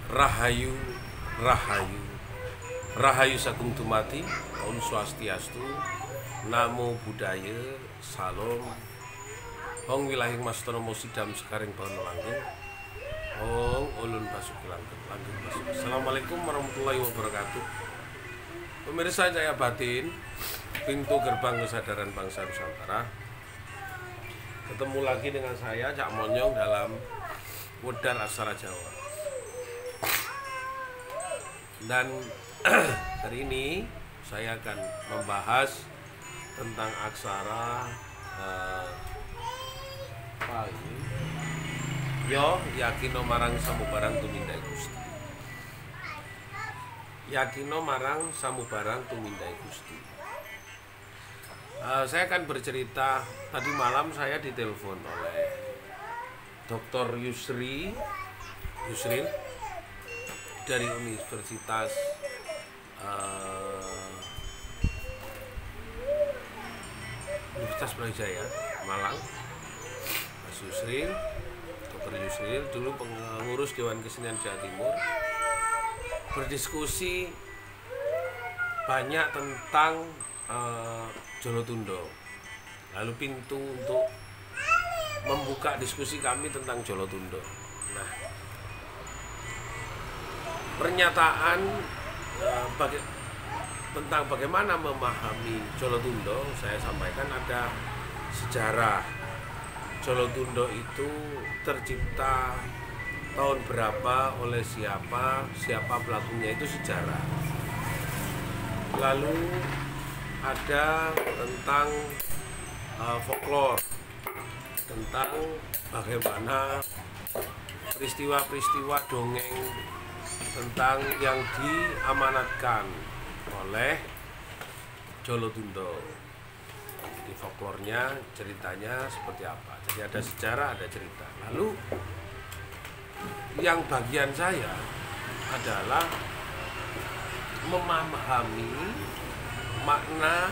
Rahayu, Rahayu, Rahayu Sagung Dumadi, Om Swastiastu, Namo Buddhaya, Salam, Hong Wilahing Mastono Mosidam Sekaring Bahan Langgeng, Hong Ulun Basuki Langgeng, Langgeng Basuki. Assalamualaikum warahmatullahi wabarakatuh. Pemirsa Cahaya Batin, pintu gerbang kesadaran bangsa Nusantara. Ketemu lagi dengan saya, Cak Monyong, dalam Wedar Aksara Jawa. Dan hari ini saya akan membahas tentang aksara apa ini? Yo yakino marang samubarang tumindai Gusti. Yakino marang samubarang tumindai Gusti. Saya akan bercerita. Tadi malam saya ditelepon oleh Dr. Yusrin dari Universitas Brawijaya Malang. Mas Yusrin, Dr. Yusrin dulu pengurus Dewan Kesenian Jawa Timur, berdiskusi banyak tentang Jolotundo. Lalu pintu untuk membuka diskusi kami tentang Jolotundo. Nah, pernyataan tentang bagaimana memahami Jolotundo, saya sampaikan ada sejarah. Jolotundo itu tercipta tahun berapa, oleh siapa pelakunya, itu sejarah. Lalu ada tentang folklore, tentang bagaimana peristiwa-peristiwa dongeng tentang yang diamanatkan oleh Jolotundo. Jadi folklornya, ceritanya seperti apa. Jadi ada sejarah, ada cerita. Lalu yang bagian saya adalah memahami makna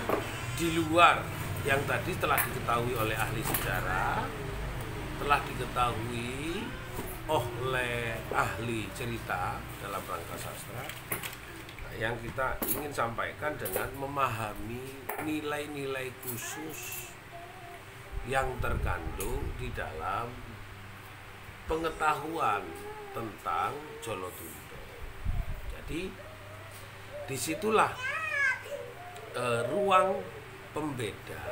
di luar yang tadi telah diketahui oleh ahli sejarah, telah diketahui oleh ahli cerita dalam rangka sastra. Nah, yang kita ingin sampaikan dengan memahami nilai-nilai khusus yang terkandung di dalam pengetahuan tentang Jolotundo. Jadi disitulah ruang pembeda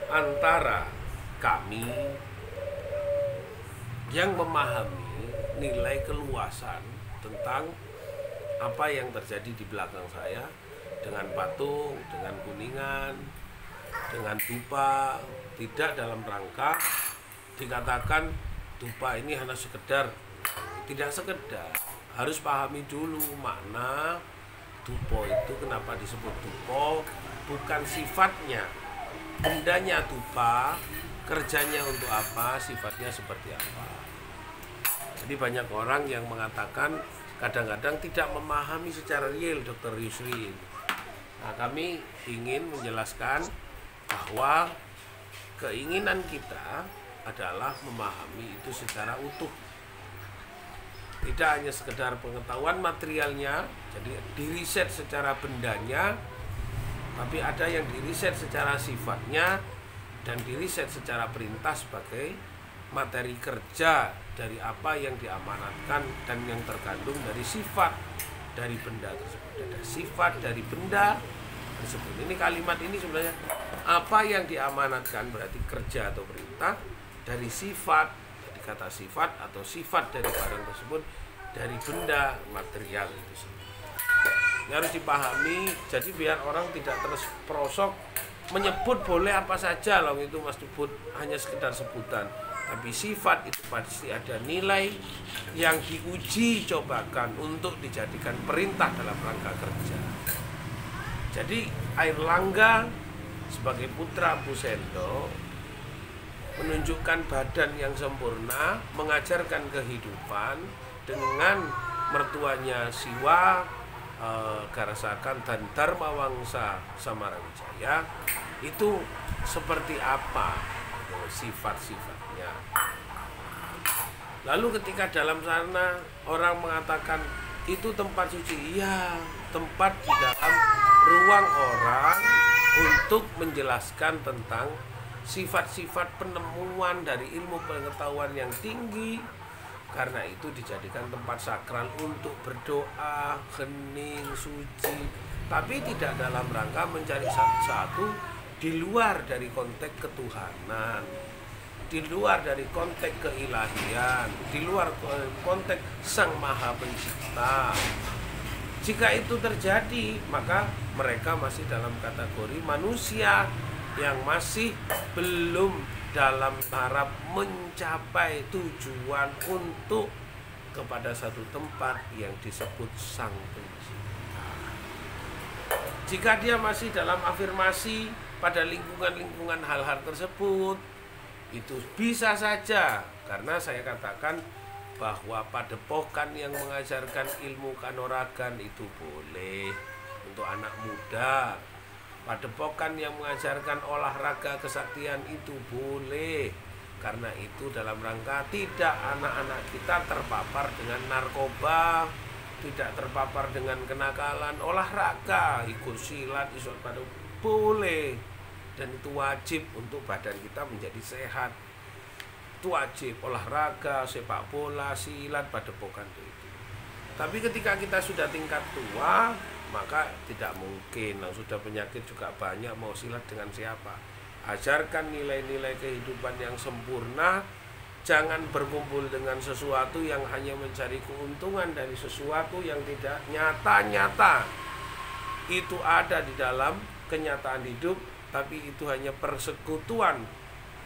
antara kami yang memahami nilai keluasan tentang apa yang terjadi di belakang saya, dengan patung, dengan kuningan, dengan dupa, tidak dalam rangka dikatakan dupa ini hanya sekedar, tidak sekedar, harus pahami dulu makna dupo itu, kenapa disebut dupo, bukan sifatnya, bendanya dupa, kerjanya untuk apa, sifatnya seperti apa. Jadi banyak orang yang mengatakan kadang-kadang tidak memahami secara real Dr. Yusrin. Nah, kami ingin menjelaskan bahwa keinginan kita adalah memahami itu secara utuh. Tidak hanya sekedar pengetahuan materialnya, jadi diriset secara bendanya, tapi ada yang diriset secara sifatnya dan diriset secara perintah sebagai materi kerja dari apa yang diamanatkan dan yang terkandung dari sifat dari benda tersebut. Ada sifat dari benda tersebut. Ini kalimat ini sebenarnya apa yang diamanatkan berarti kerja atau perintah dari sifat, jadi kata sifat atau sifat dari barang tersebut dari benda material itu sendiri. Ini harus dipahami, jadi biar orang tidak terus prosok menyebut boleh apa saja loh, itu mas sebut hanya sekedar sebutan. Tapi sifat itu pasti ada nilai yang diuji cobakan untuk dijadikan perintah dalam rangka kerja. Jadi Airlangga sebagai putra Pusendo menunjukkan badan yang sempurna, mengajarkan kehidupan dengan mertuanya Siwa, Garasakan dan Dharmawangsa Samarawijaya. Itu seperti apa sifat-sifatnya. Lalu ketika dalam sana orang mengatakan itu tempat suci, iya, tempat di dalam ruang orang untuk menjelaskan tentang sifat-sifat penemuan dari ilmu pengetahuan yang tinggi. Karena itu dijadikan tempat sakral untuk berdoa, hening, suci, tapi tidak dalam rangka mencari satu-satu di luar dari konteks ketuhanan, di luar dari konteks keilahian, di luar konteks Sang Maha Pencipta. Jika itu terjadi, maka mereka masih dalam kategori manusia yang masih belum dalam taraf mencapai tujuan untuk kepada satu tempat yang disebut Sang Pencipta. Jika dia masih dalam afirmasi pada lingkungan-lingkungan hal-hal tersebut, itu bisa saja, karena saya katakan bahwa padepokan yang mengajarkan ilmu kanuragan itu boleh untuk anak muda. Padepokan yang mengajarkan olahraga kesaktian itu boleh, karena itu dalam rangka tidak anak-anak kita terpapar dengan narkoba, tidak terpapar dengan kenakalan. Olahraga, ikut silat, ikut pada boleh, dan itu wajib untuk badan kita menjadi sehat. Itu wajib, olahraga, sepak bola, silat, padepokan itu. Tapi ketika kita sudah tingkat tua, maka tidak mungkin, sudah penyakit juga banyak, mau silat dengan siapa? Ajarkan nilai-nilai kehidupan yang sempurna. Jangan berkumpul dengan sesuatu yang hanya mencari keuntungan dari sesuatu yang tidak nyata-nyata. Itu ada di dalam kenyataan hidup, tapi itu hanya persekutuan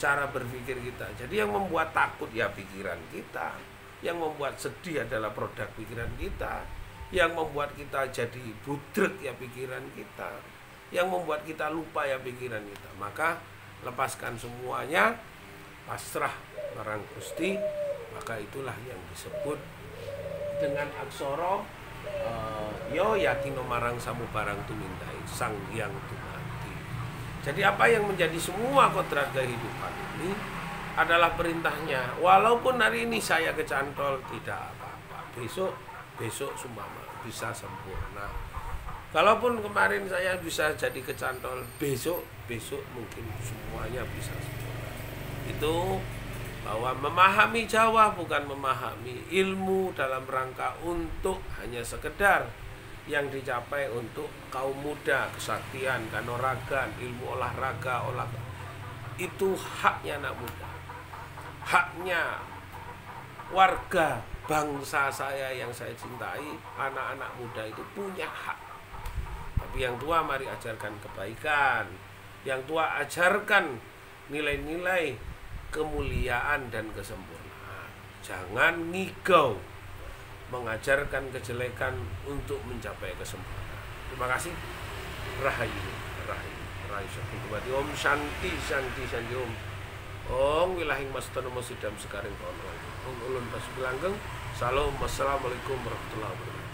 cara berpikir kita. Jadi yang membuat takut ya pikiran kita, yang membuat sedih adalah produk pikiran kita, yang membuat kita jadi budrek ya pikiran kita, yang membuat kita lupa ya pikiran kita. Maka lepaskan semuanya, pasrah marang Gusti, maka itulah yang disebut dengan aksara yo yakino marang samubarang tumindai Sang Hyang Dumadi. Jadi apa yang menjadi semua kodrat kehidupan ini adalah perintahnya. Walaupun hari ini saya kecantol, tidak apa-apa, besok sumama bisa sempurna. Kalaupun kemarin saya bisa jadi kecantol, besok mungkin semuanya bisa sempurna. Itu bahwa memahami Jawa bukan memahami ilmu dalam rangka untuk hanya sekedar yang dicapai untuk kaum muda, kesaktian, kanuragan, ilmu olahraga. Itu haknya anak muda, haknya warga bangsa saya yang saya cintai. Anak-anak muda itu punya hak. Tapi yang tua mari ajarkan kebaikan, yang tua ajarkan nilai-nilai kemuliaan dan kesempurnaan. Jangan ngigau mengajarkan kejelekan untuk mencapai kesempurnaan. Terima kasih. Rahayu, Rahayu. Om Shanti Om. Om wilahing mastana masidam sekaring kawan. Om ulun pasuki langgeng. Salam. Wassalamualaikum warahmatullahi wabarakatuh.